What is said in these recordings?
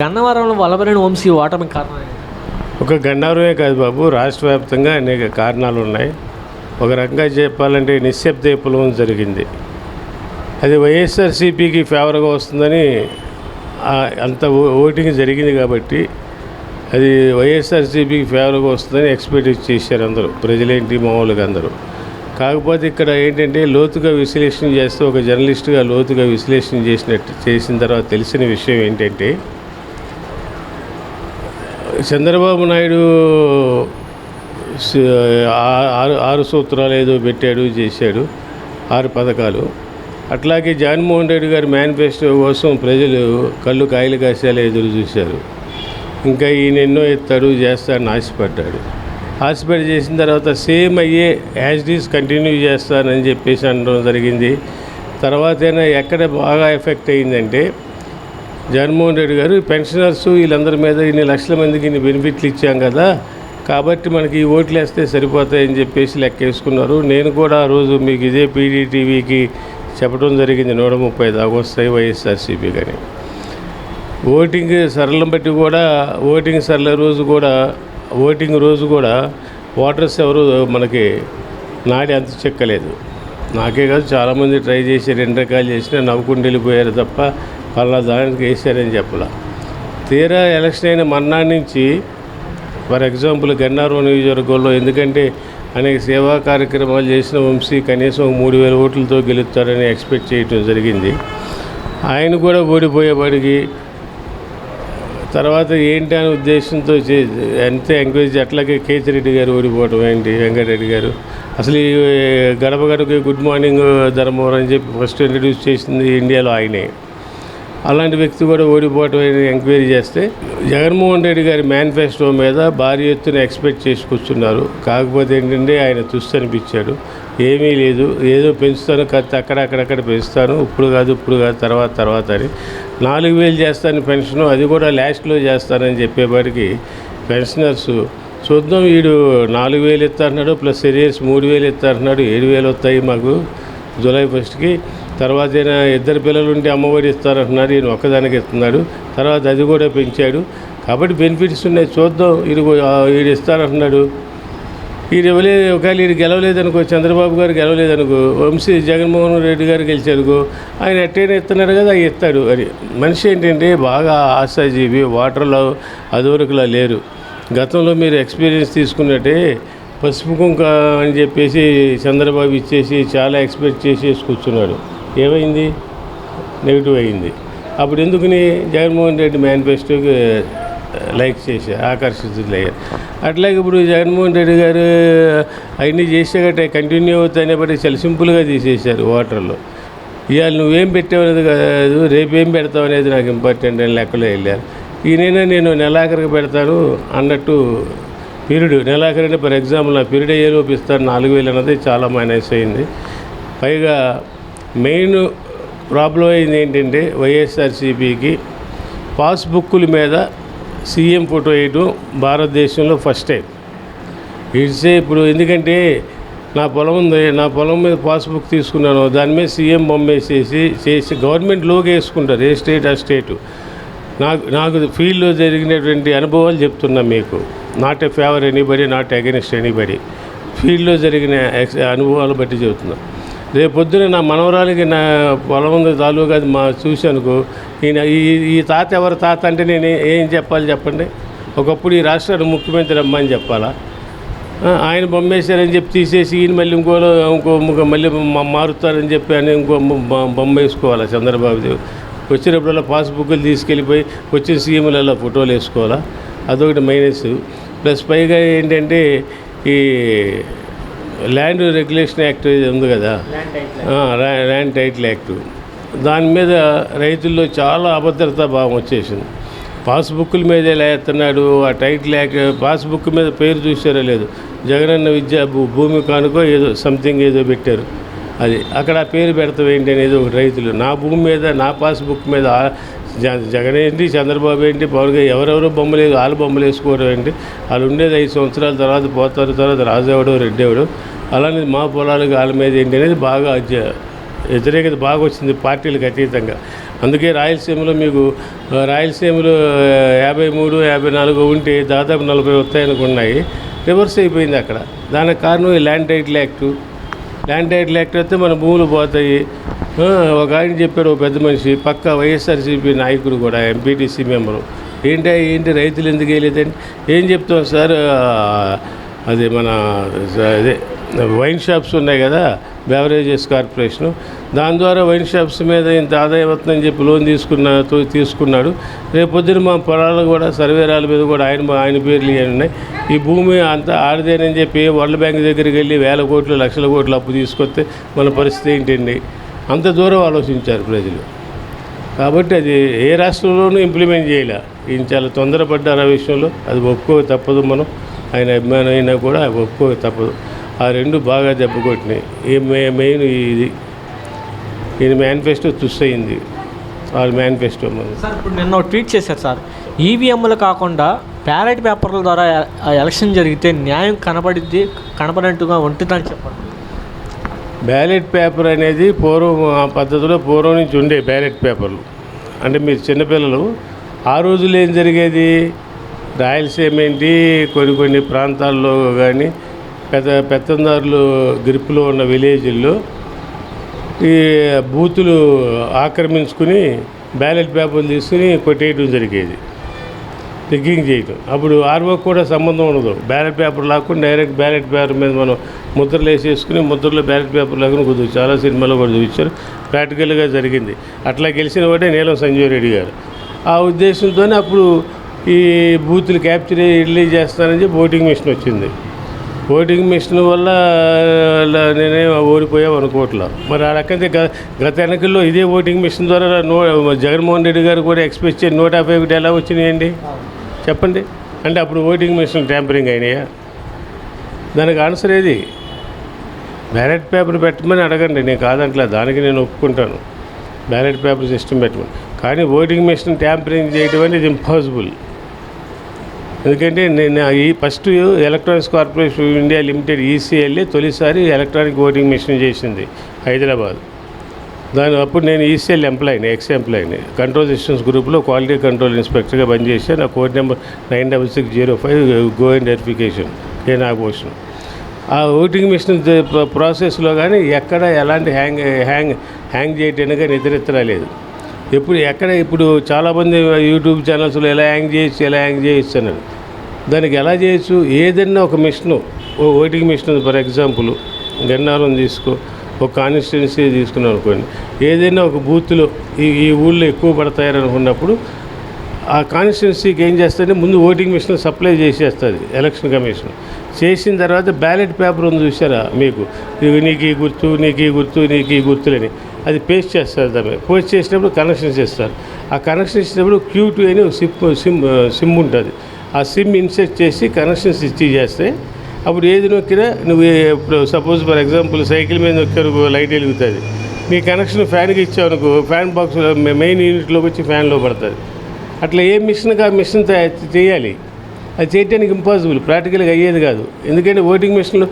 గన్నవరంలో వల్లభనేని వంశీ ఓటమికి కారణం ఏంటి? ఒక గన్నవరమే కాదు బాబు, రాష్ట్ర వ్యాప్తంగా అనేక కారణాలు ఉన్నాయి. ఒక రకంగా చెప్పాలంటే నిశ్శబ్ద విప్లవం జరిగింది. అది వైఎస్ఆర్సీపీకి ఫేవర్గా వస్తుందని అంత ఓటింగ్ జరిగింది కాబట్టి అది వైఎస్ఆర్సీపీకి ఫేవర్గా వస్తుందని ఎక్స్పెక్ట్ చేశారు అందరూ, ప్రజలేంటి మామూలుగా అందరూ. కాకపోతే ఇక్కడ ఏంటంటే లోతుగా విశ్లేషణ చేస్తే, ఒక జర్నలిస్టుగా లోతుగా విశ్లేషణ చేసిన తర్వాత తెలిసిన విషయం ఏంటంటే, చంద్రబాబు నాయుడు ఆరు సూత్రాలు ఏదో పెట్టాడు, చేశాడు 6 పథకాలు. అట్లాగే జగన్మోహన్ రెడ్డి గారి మేనిఫెస్టో కోసం ప్రజలు కళ్ళు కాయలు కాసేలా ఎదురు చూశారు. ఇంకా ఈయన ఎన్నో ఎత్తాడు, చేస్తాడని ఆశపడ్డాడు. ఆశపడి చేసిన తర్వాత సేమ్ అయ్యే యాజ్ ఇట్ ఈజ్ కంటిన్యూ చేస్తానని చెప్పేసి అనడం జరిగింది. తర్వాతైనా ఎక్కడ బాగా ఎఫెక్ట్ అయ్యిందంటే, జగన్మోహన్ రెడ్డి గారు పెన్షనర్స్ వీళ్ళందరి మీద ఇన్ని లక్షల మందికి ఇన్ని బెనిఫిట్లు ఇచ్చాం కదా, కాబట్టి మనకి ఈ ఓట్లు వేస్తే సరిపోతాయని చెప్పేసి లెక్కేసుకున్నారు. నేను కూడా ఆ రోజు మీకు ఇదే పీడీటీవీకి చెప్పడం జరిగింది, 130 దాకా వస్తాయి వైఎస్ఆర్సీపీ కానీ. ఓటింగ్ సరళం బట్టి కూడా ఓటింగ్ రోజు కూడా ఓటర్స్ ఎవరు మనకి నాడి అంత చెక్కలేదు. నాకే కాదు, చాలామంది ట్రై చేసి 2 రకాలు చేసినా నవ్వుకుంటూ వెళ్ళిపోయారు తప్ప పలానా దానికి వేసారని చెప్పాల. తీరా ఎలక్షన్ అయిన మర్నాడు నుంచి, ఫర్ ఎగ్జాంపుల్ గన్నవరం నియోజకవర్గంలో, ఎందుకంటే అనేక సేవా కార్యక్రమాలు చేసిన వంశీ కనీసం 3000 ఓట్లతో గెలుస్తారని ఎక్స్పెక్ట్ చేయడం జరిగింది. ఆయన కూడా ఓడిపోయేవాడికి తర్వాత ఏంటి అనే ఉద్దేశంతో అంతే ఎంకరేజ్. అట్లాగే కేతిరెడ్డి గారు ఓడిపోవడం ఏంటి, వెంకటరెడ్డి గారు అసలు ఈ గడప గడపకి గుడ్ మార్నింగ్ ధర్మవరం అని చెప్పి ఫస్ట్ ఇంట్రడ్యూస్ చేసింది ఇండియాలో ఆయనే. అలాంటి వ్యక్తి కూడా ఓడిపోవటం ఎంక్వైరీ చేస్తే, జగన్మోహన్ రెడ్డి గారి మేనిఫెస్టో మీద భారీ ఎత్తున ఎక్స్పెక్ట్ చేసి కూర్చున్నారు. కాకపోతే ఏంటంటే ఆయన తుస్సు అనిపించాడు. ఏమీ లేదు, ఏదో పెంచుతాను, ఖర్చు అక్కడక్కడ పెంచుతాను, ఇప్పుడు కాదు తర్వాత అని 4000 చేస్తాను పెన్షను, అది కూడా లాస్ట్లో చేస్తానని చెప్పేవాడికి పెన్షనర్స్ చూద్దాం, వీడు 4000 ఇస్తారన్నాడు, ప్లస్ ఎరియర్స్ 3000 ఇస్తారన్నాడు, 7000 వస్తాయి మాకు జూలై 1కి. తర్వాత ఈయన 2 పిల్లలు ఉంటే అమ్మఒడి ఇస్తారంటున్నారు, ఈయన ఒక్కదానికి ఇస్తున్నాడు. తర్వాత అది కూడా పెంచాడు. కాబట్టి బెనిఫిట్స్ ఉన్నాయి, చూద్దాం. వీడు ఇస్తారంటున్నాడు, వీడు ఇవ్వలేదు. ఒకవేళ వీడు గెలవలేదనుకో, చంద్రబాబు గారు గెలవలేదనుకో, వంశీ జగన్మోహన్ రెడ్డి గారు గెలిచారుకో, ఆయన ఎట్టైనా ఇస్తున్నారు కదా, అవి ఇస్తాడు అని. మనిషి ఏంటంటే బాగా ఆశాజీవి, వాటర్లో అదివరకులా లేరు. గతంలో మీరు ఎక్స్పీరియన్స్ తీసుకున్నట్టే పసుపు కుంక అని చెప్పేసి చంద్రబాబు ఇచ్చేసి చాలా ఎక్స్పెక్ట్ చేసేసి కూర్చున్నాడు. ఏమైంది? నెగిటివ్ అయింది. అప్పుడు ఎందుకని జగన్మోహన్ రెడ్డి మేనిఫెస్టోకి లైక్ చేసి ఆకర్షితులయ్యారు. అట్లాగే ఇప్పుడు జగన్మోహన్ రెడ్డి గారు అవన్నీ చేసేగట్టే కంటిన్యూ అవుతాయనే బట్టి చాలా సింపుల్గా తీసేశారు వాటర్లో. ఇవాళ నువ్వేం పెట్టావు అనేది కాదు, రేపేం పెడతావు అనేది నాకు ఇంపార్టెంట్ అని లెక్కలో వెళ్ళారు. ఈయనైనా నేను నెలాఖరికి పెడతాను అన్నట్టు పీరియడ్ నెలాఖరిని ఫర్ ఎగ్జాంపుల్ నా పీరియడ్ అయ్యేలోపు ఇస్తాను 4000 అన్నది చాలా మైనస్ అయింది. పైగా మెయిన్ ప్రాబ్లం అయింది ఏంటంటే, వైఎస్ఆర్సీపీకి పాస్బుక్కుల మీద సీఎం ఫోటో వేయడం భారతదేశంలో ఫస్ట్ టైం. ఇట్సే ఇప్పుడు ఎందుకంటే నా పొలం ఉంది, నా పొలం మీద పాస్బుక్ తీసుకున్నాను, దాని మీద సీఎం బొమ్మ చేసి గవర్నమెంట్ లోకి వేసుకుంటారు, ఏ స్టేట్ ఆ స్టేటు. నాకు ఫీల్డ్లో జరిగినటువంటి అనుభవాలు చెప్తున్నా మీకు. Not a favour anybody, not against anybody. ఫీల్డ్లో జరిగిన అనుభవాలు బట్టి చెబుతున్నా. రేపు పొద్దున నా మనవరాలకి నా పొలం ఉంది తాలూకా అది చూశానుకో, ఈయన ఈ తాత ఎవరు తాత అంటే నేను ఏం చెప్పాలి చెప్పండి? ఒకప్పుడు ఈ రాష్ట్రానికి ముఖ్యమంత్రి అమ్మని చెప్పాలా? ఆయన బొమ్మేశారని చెప్పి తీసేసి ఈయన మళ్ళీ ఇంకో మళ్ళీ మారుతారని చెప్పి అని ఇంకో బొమ్మ వేసుకోవాలా చంద్రబాబు? వచ్చినప్పుడల్లా పాస్బుక్లు తీసుకెళ్ళిపోయి వచ్చిన సీఎంలలో ఫోటోలు వేసుకోవాలా? అదొకటి మైనస్. ప్లస్ పైగా ఏంటంటే ఈ ల్యాండ్ రెగ్యులేషన్ యాక్ట్ ఉంది కదా, ల్యాండ్ టైటిల్ యాక్ట్, దాని మీద రైతుల్లో చాలా అభద్రతా భావం వచ్చేసింది. పాస్బుక్ల మీద ఎలా ఎత్తున్నాడు, ఆ టైటిల్ యాక్ట్ పాస్బుక్ మీద పేరు చూసారో లేదు, జగనన్న విద్యా భూమి కానుకో ఏదో సంథింగ్ ఏదో పెట్టారు, అది అక్కడ ఆ పేరు పెడతాం ఏంటి అనేది ఒక రైతులు. నా భూమి మీద నా పాస్బుక్ మీద జగన్ ఏంటి, చంద్రబాబు ఏంటి, పవన్గా ఎవరెవరో బొమ్మలు వాళ్ళ బొమ్మలు వేసుకోవడం ఏంటి? వాళ్ళు ఉండేది 5 సంవత్సరాల తర్వాత పోతారు, తర్వాత రాజేవాడు రెడ్డేవాడు. అలానే మా పొలాలకు వాళ్ళ మీద ఏంటి అనేది బాగా వ్యతిరేకత బాగా వచ్చింది పార్టీలకు అతీతంగా. అందుకే రాయలసీమలో మీకు రాయలసీమలో 53, 54 ఉంటే దాదాపు 40 వస్తాయనుకున్నాయి. రివర్స్ అయిపోయింది అక్కడ. దానికి కారణం ఈ ల్యాండ్ టైటిల్ యాక్ట్ వస్తే మన భూములు పోతాయి. ఒక ఆయన చెప్పాడు, ఒక పెద్ద మనిషి, పక్క వైఎస్ఆర్సీపీ నాయకుడు కూడా, ఎంపీటీసీ మెంబరు, ఏంటి రైతులు ఎందుకు వేయలేదండి? ఏం చెప్తాం సార్, అది మన అదే వైన్ షాప్స్ ఉన్నాయి కదా, బెవరేజెస్ కార్పొరేషను, దాని ద్వారా వైన్ షాప్స్ మీద ఇంత ఆదాయం వస్తుందని చెప్పి లోన్ తీసుకున్నాడు. రేపు పొద్దున మా పొలాలు కూడా సర్వేరాల మీద కూడా ఆయన పేర్లు ఉన్నాయి. ఈ భూమి అంతా ఆడదేనని చెప్పి వరల్డ్ బ్యాంక్ దగ్గరికి వెళ్ళి వేల కోట్లు, లక్షల కోట్లు అప్పు తీసుకొస్తే మన పరిస్థితి ఏంటండి? అంత దూరం ఆలోచించారు ప్రజలు. కాబట్టి అది ఏ రాష్ట్రంలోనూ ఇంప్లిమెంట్ చేయలే. ఈయన చాలా తొందరపడ్డారు ఆ విషయంలో. అది ఒప్పుకోక తప్పదు. మనం ఆయన అభిమానం అయినా కూడా ఒప్పుకోక తప్పదు. ఆ రెండు బాగా దెబ్బకొట్టినాయి. మెయిన్ ఇది ఈయన మేనిఫెస్టో తుస్సయింది. వాళ్ళ మేనిఫెస్టో సార్ ఇప్పుడు నిన్న ఒక ట్వీట్ చేశారు సార్, ఈవీఎంలు కాకుండా బ్యాలెట్ పేపర్ల ద్వారా ఎలక్షన్ జరిగితే న్యాయం కనపడినట్టుగా ఉంటుందని చెప్పండి. బ్యాలెట్ పేపర్ అనేది పూర్వం నుంచి ఉండే బ్యాలెట్ పేపర్లు అంటే మీరు చిన్నపిల్లలు ఆ రోజుల్లో ఏం జరిగేది, రాయలసీమ ఏంటి కొన్ని ప్రాంతాల్లో కానీ పెత్తందారులు గ్రిప్లో ఉన్న విలేజ్ల్లో ఈ బూతులు ఆక్రమించుకుని బ్యాలెట్ పేపర్లు తీసుకుని కొట్టేయడం జరిగేది, రిగ్గింగ్ చేయటం. అప్పుడు ఆర్ఓకి కూడా సంబంధం ఉండదు. బ్యాలెట్ పేపర్ లాక్కుని డైరెక్ట్ బ్యాలెట్ పేపర్ మీద మనం ముద్రలు వేసేసుకుని ముద్రలో బ్యాలెట్ పేపర్ లాగా కుదురు. చాలా సినిమాలో కూడా చూపించారు, ప్రాక్టికల్గా జరిగింది. అట్లా గెలిచిన వాడే నీలం సంజీవ్ రెడ్డి గారు. ఆ ఉద్దేశంతోనే అప్పుడు ఈ బూతులు క్యాప్చర్ రిలీజ్ చేస్తానని చెప్పి ఓటింగ్ మిషన్ వచ్చింది. ఓటింగ్ మిషన్ వల్ల నేనే ఓడిపోయావు అనుకోవట్లా. మరి ఆ రకంగా గత ఎన్నికల్లో ఇదే ఓటింగ్ మిషన్ ద్వారా జగన్మోహన్ రెడ్డి గారు కూడా ఎక్స్పెక్ట్ చేసి 151 ఎలా వచ్చినాయండి చెప్పండి. అంటే అప్పుడు ఓటింగ్ మిషన్ ట్యాంపరింగ్ అయినాయా? దానికి ఆన్సర్ ఏది? బ్యాలెట్ పేపర్ పెట్టమని అడగండి, నేను కాదంట్లా, దానికి నేను ఒప్పుకుంటాను. బ్యాలెట్ పేపర్ సిస్టమ్ పెట్టమని. కానీ ఓటింగ్ మిషన్ ట్యాంపరింగ్ చేయడం అనేది ఇంపాసిబుల్. ఎందుకంటే నేను ఈ first electronics corporation of India limited ఈసీఎల్ఏ తొలిసారి ఎలక్ట్రానిక్ ఓటింగ్ మిషన్ చేసింది హైదరాబాద్. అప్పుడు నేను ఈసీఎల్ ఎక్స్ ఎంప్లాయీని కంట్రోల్ సిస్టమ్స్ గ్రూప్లో క్వాలిటీ కంట్రోల్ ఇన్స్పెక్టర్గా పనిచేశాను. నా code number 96605 go and verification Nagabhushan. ఆ ఓటింగ్ మిషన్ ప్రాసెస్లో కానీ ఎక్కడ ఎలాంటి హ్యాంగ్ చేయటానికి కానీ ఇతరితరాలేదు. ఇప్పుడు చాలామంది యూట్యూబ్ ఛానల్స్లో ఎలా హ్యాంగ్ చేయొచ్చు అన్నారు. దానికి ఎలా చేయొచ్చు? ఏదైనా ఒక machine, voting machine for example Gannaram తీసుకో, ఒక కాన్స్టిట్యున్సీ తీసుకున్నాం అనుకోండి, ఏదైనా ఒక బూత్లో ఈ ఊళ్ళో ఎక్కువ పడతాయని అనుకున్నప్పుడు ఆ కాన్స్టిట్యున్సీకి ఏం చేస్తుంది, ముందు ఓటింగ్ మిషన్ సప్లై చేసేస్తుంది ఎలక్షన్ కమిషన్. చేసిన తర్వాత బ్యాలెట్ పేపర్ ఉంది చూసారా మీకు, నీకు ఈ గుర్తు, నీకు ఈ గుర్తు, నీకు ఈ గుర్తులని, అది పేస్ట్ చేస్తారు. దాన్ని పోస్ట్ చేసినప్పుడు కనెక్షన్స్ ఇస్తారు. ఆ కనెక్షన్ ఇచ్చినప్పుడు Q2 అని ఒక సిమ్ ఉంటుంది. ఆ సిమ్ ఇన్సెట్ చేసి కనెక్షన్స్ చేస్తే అప్పుడు ఏది నొక్కినా నువ్వు ఇప్పుడు సపోజ్ ఫర్ ఎగ్జాంపుల్ సైకిల్ మీద నొక్కారు లైట్ వెలుగుతుంది. నీ కనెక్షన్ ఫ్యాన్కి ఇచ్చావు అనుకో, ఫ్యాన్ బాక్స్ మెయిన్ యూనిట్లోకి వచ్చి ఫ్యాన్లో పడుతుంది. అట్లా ఏ మిషన్కి ఆ మిషన్ చేయాలి. అది చేయడానికి ఇంపాసిబుల్, ప్రాక్టికల్గా అయ్యేది కాదు. ఎందుకంటే ఓటింగ్ మిషన్లు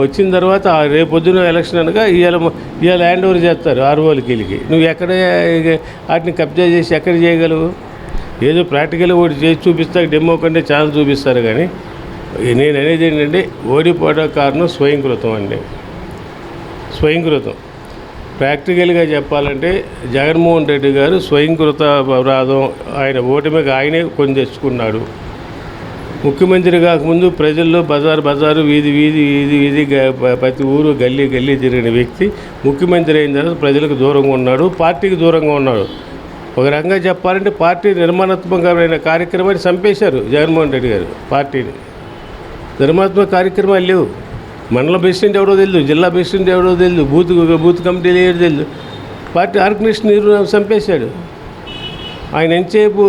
వచ్చిన తర్వాత రేపు పొద్దున ఎలక్షన్ అనగా ఇవాళ హ్యాండ్ ఓవర్ చేస్తారు ఆర్ఓలకి వెళ్ళి. నువ్వు ఎక్కడ వాటిని కబ్జా చేసి ఎక్కడ చేయగలవు? ఏదో ప్రాక్టికల్గా ఒకటి చేసి చూపిస్తారు, డెమో కంటే చాలా చూపిస్తారు. కానీ నేను అనేది ఏంటంటే ఓడిపోవడం కారణం స్వయంకృతం అండి. స్వయంకృతం ప్రాక్టికల్గా చెప్పాలంటే జగన్మోహన్ రెడ్డి గారు స్వయంకృత అపరాధం. ఆయన ఓటమికి ఆయనే కొని తెచ్చుకున్నాడు. ముఖ్యమంత్రి కాకముందు ప్రజల్లో బజారు వీధి ప్రతి ఊరు గల్లీ తిరిగిన వ్యక్తి ముఖ్యమంత్రి అయిన తర్వాత ప్రజలకు దూరంగా ఉన్నాడు, పార్టీకి దూరంగా ఉన్నాడు. ఒక రకంగా చెప్పాలంటే పార్టీ నిర్మాణాత్మకమైన కార్యక్రమాన్ని చంపేశారు జగన్మోహన్ రెడ్డి గారు. పార్టీని నిర్మాణాత్మక కార్యక్రమాలు లేవు. మండల ప్రెసిడెంట్ ఎవడో తెలియదు, జిల్లా ప్రెసిడెంట్ ఎవడో తెలియదు, బూత్ కమిటీలు ఏదో తెలియదు. పార్టీ ఆర్గనైజేషన్ చంపేశాడు. ఆయన ఎంతసేపు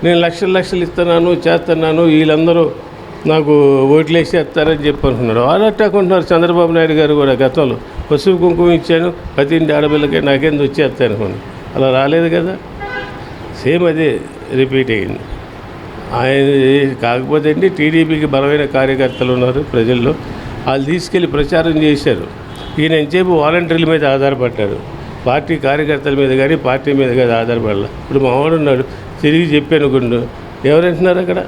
నేను లక్షలు ఇస్తున్నాను చేస్తున్నాను, వీళ్ళందరూ నాకు ఓట్లు వేసేస్తారని చెప్పి అనుకున్నాడు. వాళ్ళట్టాకుంటున్నారు. చంద్రబాబు నాయుడు గారు కూడా గతంలో పసుపు కుంకుమ ఇచ్చాను ప్రతి ఇంటి ఆడపిల్లకి నాకేంది వచ్చేస్తాను అనుకోండి, అలా రాలేదు కదా. సేమ్ అదే రిపీట్ అయ్యింది. ఆయన కాకపోతే అండి టీడీపీకి బలమైన కార్యకర్తలు ఉన్నారు ప్రజల్లో, వాళ్ళు తీసుకెళ్ళి ప్రచారం చేశారు. ఈయన ఎంతసేపు వాలంటీర్ల మీద ఆధారపడ్డాడు. పార్టీ కార్యకర్తల మీద కానీ పార్టీ మీద కానీ ఆధారపడాలి. ఇప్పుడు మా వాడు ఉన్నాడు, తిరిగి చెప్పాను కొన్ని ఎవరంటున్నారు అక్కడ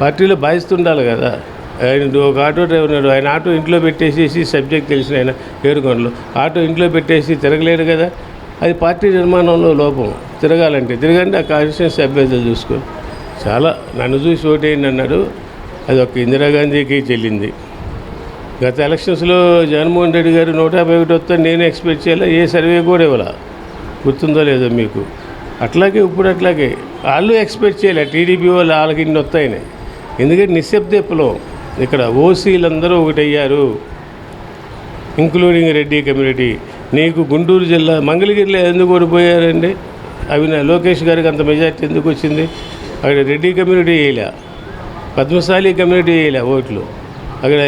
పార్టీలో బాధిస్తుండాలి కదా. ఆయన ఒక ఆటో డ్రైవర్ ఉన్నాడు, ఆయన ఆటో ఇంట్లో పెట్టేసేసి సబ్జెక్ట్ తెలిసిన ఆయన ఏడుకొండలు ఆటో ఇంట్లో పెట్టేసి తిరగలేడు కదా. అది పార్టీ నిర్మాణంలో లోపం. తిరగండి ఆ కాన్స్టిట్యూన్సీ అభ్యర్థులు చూసుకో. చాలా నన్ను చూసి ఓటేయండి అన్నాడు, అది ఒక ఇందిరాగాంధీకి చెల్లింది. గత ఎలక్షన్స్లో జగన్మోహన్ రెడ్డి గారు 151 వస్తే నేను ఎక్స్పెక్ట్ చేయాలి, ఏ సర్వే కూడా ఇవ్వాల, గుర్తుందో లేదో మీకు. అట్లాగే ఇప్పుడు అట్లాగే వాళ్ళు ఎక్స్పెక్ట్ చేయాలి టీడీపీ వాళ్ళు వాళ్ళకి ఇన్ని వస్తాయని. ఎందుకంటే నిశ్శబ్ద విప్లవం ఇక్కడ ఓసీలందరూ ఒకటయ్యారు, ఇంక్లూడింగ్ రెడ్డి కమ్యూనిటీ. నీకు గుంటూరు జిల్లా మంగళగిరిలో ఎందుకు ఓడిపోయారండి? అవి లోకేష్ గారికి అంత మెజార్టీ ఎందుకు వచ్చింది? అక్కడ రెడ్డి కమ్యూనిటీ వేయలే, పద్మశాలి కమ్యూనిటీ వేయలే ఓట్లు. అక్కడ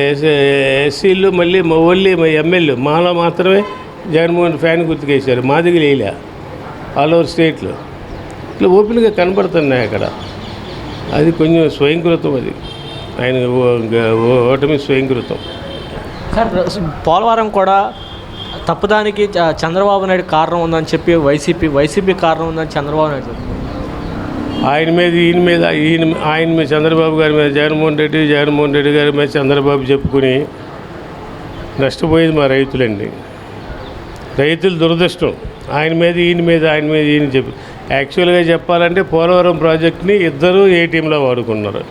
ఎస్సీలు మళ్ళీ ఓన్లీ ఎమ్మెల్యే మాలో మాత్రమే జగన్మోహన్ ఫ్యాన్ గుర్తుకేశారు, మాదిగలు వేయలే ఆల్ ఓవర్ స్టేట్లో. ఇట్లా ఓపెన్గా కనబడుతున్నాయి అక్కడ. అది కొంచెం స్వయంకృతం, అది ఆయన ఓటమి స్వయంకృతం. సార్ పోలవరం కూడా తప్పుదానికి చంద్రబాబు నాయుడు కారణం ఉందని చెప్పి వైసీపీ కారణం ఉందని చంద్రబాబు నాయుడు చెప్తున్నారు. ఆయన మీద చంద్రబాబు గారి మీద జగన్మోహన్ రెడ్డి గారి మీద చంద్రబాబు చెప్పుకుని నష్టపోయేది మా రైతులండి. రైతుల దురదృష్టం. ఆయన మీద ఈయన చెప్పి యాక్చువల్గా చెప్పాలంటే పోలవరం ప్రాజెక్ట్ని ఇద్దరు ఏ టీంలో వాడుకున్నారు.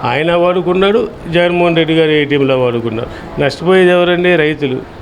ఆయన వాడుకున్నాడు, జగన్మోహన్ రెడ్డి గారు ఏ టీంలో వాడుకున్నారు. నష్టపోయేది ఎవరండి? రైతులు.